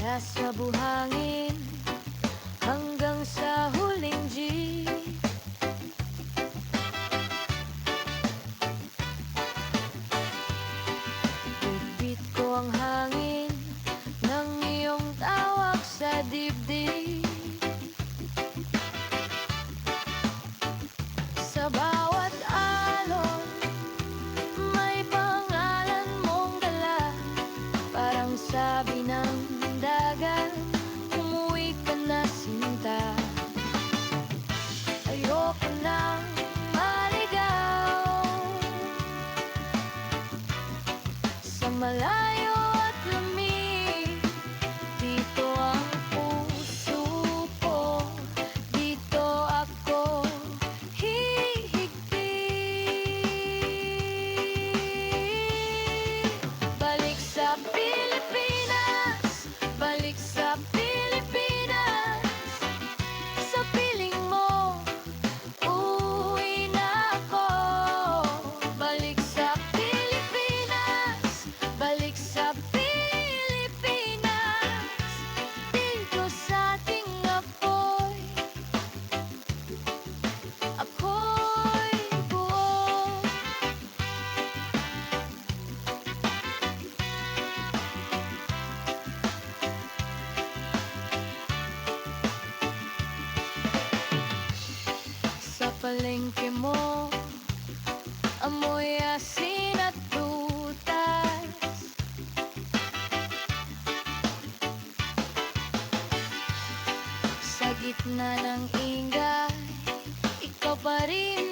mula sa buhangin hanggang sa huling jeep. Bibit ko ang hangin ng iyong tawag sa dibdib. Sa bawat alon, may pangalan mong dala. Parang sabi ng dagat, umuwi ka na sinta. Ayoko nang maligaw sa malayo at lamig. Dito ang puso ko, dito ako hihigpit. Balik sa Pilipinas, balik sa Pilipinas. Sa piling mo, uuwi na ako. Balik sa Pilipinas, balik sa Pilipinas. Dito sa ating apoy, ako'y buo. Sa palengke mo, amoy asin at prutas. Sa gitna ng ingay, ikaw pa rin